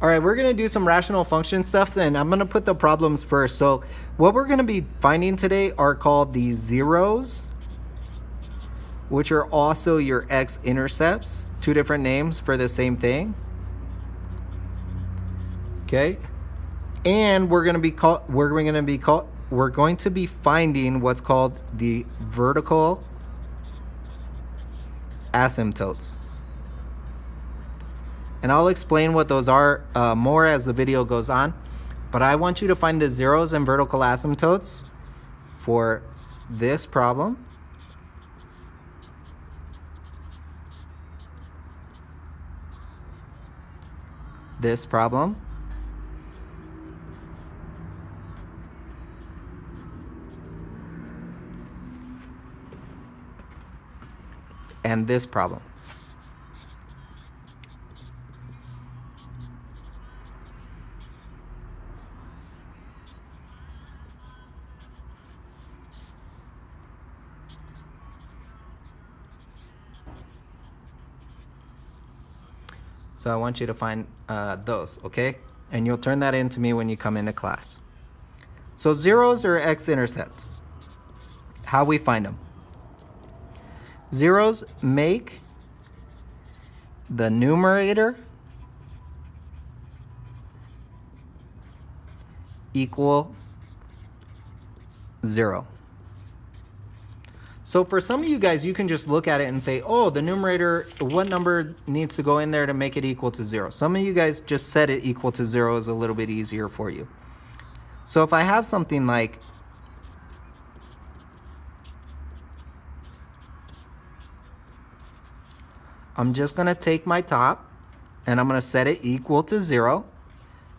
All right, we're going to do some rational function stuff, and I'm going to put the problems first. So what we're going to be finding today are called the zeros, which are also your x-intercepts, two different names for the same thing. Okay? And we're going to be finding what's called the vertical asymptotes. And I'll explain what those are more as the video goes on. But I want you to find the zeros and vertical asymptotes for this problem. This problem. And this problem. So I want you to find those, okay? And you'll turn that in to me when you come into class. So zeros are x-intercept. How we find them. Zeros make the numerator equal 0. So for some of you guys, you can just look at it and say, oh, the numerator, what number needs to go in there to make it equal to 0? Some of you guys just set it equal to 0 is a little bit easier for you. So if I have something like I'm just going to take my top and I'm going to set it equal to 0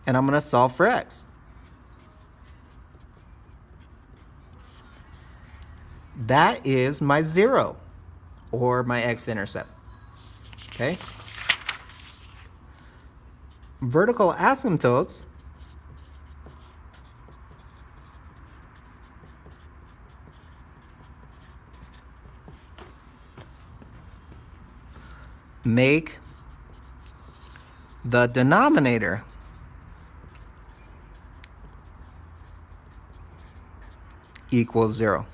and I'm going to solve for x. That is my 0 or my x-intercept. Okay? Vertical asymptotes make the denominator equal 0.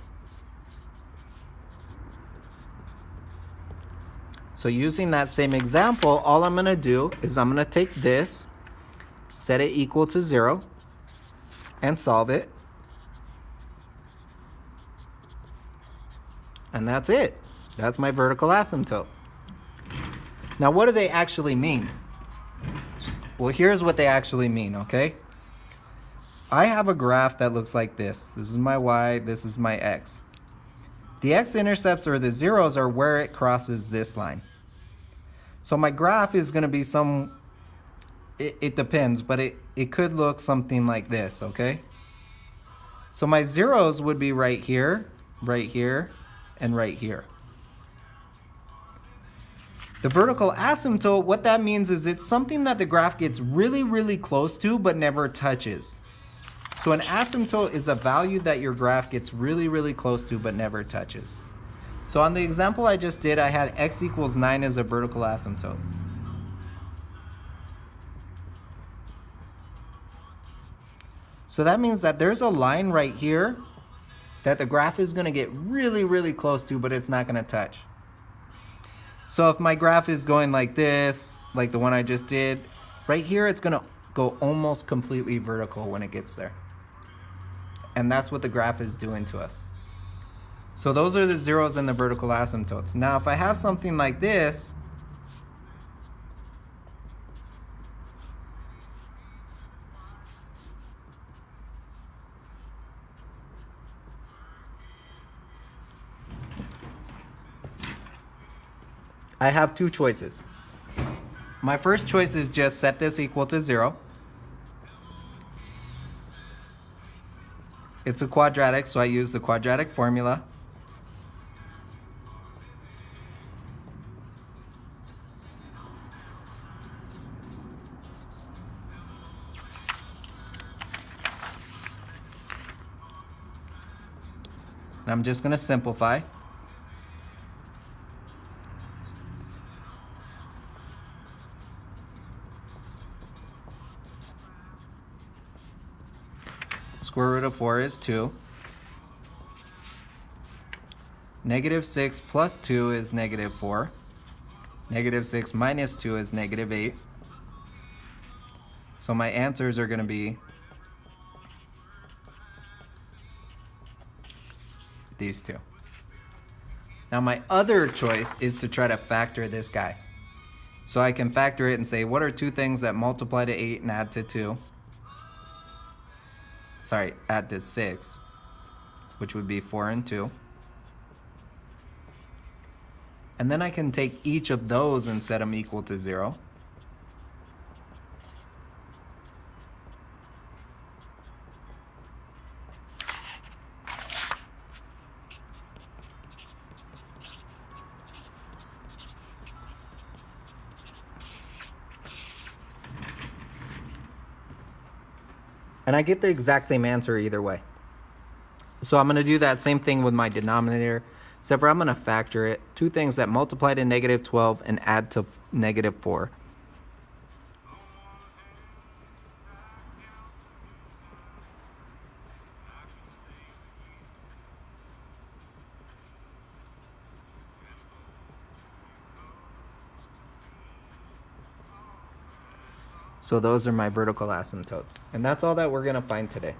So using that same example, all I'm going to do is I'm going to take this, set it equal to 0, and solve it. And that's it. That's my vertical asymptote. Now, what do they actually mean? Well, here's what they actually mean, okay? I have a graph that looks like this. This is my y, this is my x. The x-intercepts, or the zeros, are where it crosses this line. So my graph is going to be it depends, but it could look something like this, okay? So my zeros would be right here, and right here. The vertical asymptote, what that means is it's something that the graph gets really, really close to but never touches. So an asymptote is a value that your graph gets really, really close to but never touches. So on the example I just did, I had x equals 9 as a vertical asymptote. So that means that there's a line right here that the graph is going to get really, really close to, but it's not going to touch. So if my graph is going like this, like the one I just did, right here it's going to go almost completely vertical when it gets there. And that's what the graph is doing to us. So those are the zeros and the vertical asymptotes. Now if I have something like this, I have two choices. My first choice is just set this equal to 0. It's a quadratic, so I use the quadratic formula. And I'm just going to simplify. Square root of 4 is 2. Negative 6 plus 2 is negative 4. Negative 6 minus 2 is negative 8. So my answers are going to be these two. Now my other choice is to try to factor this guy. So I can factor it and say, what are two things that multiply to 8 and add to 2? Sorry, add to 6, which would be 4 and 2. And then I can take each of those and set them equal to 0. And I get the exact same answer either way. So I'm going to do that same thing with my denominator, except for I'm going to factor it. Two things that multiply to negative 12 and add to negative 4. So those are my vertical asymptotes. And that's all that we're going to find today.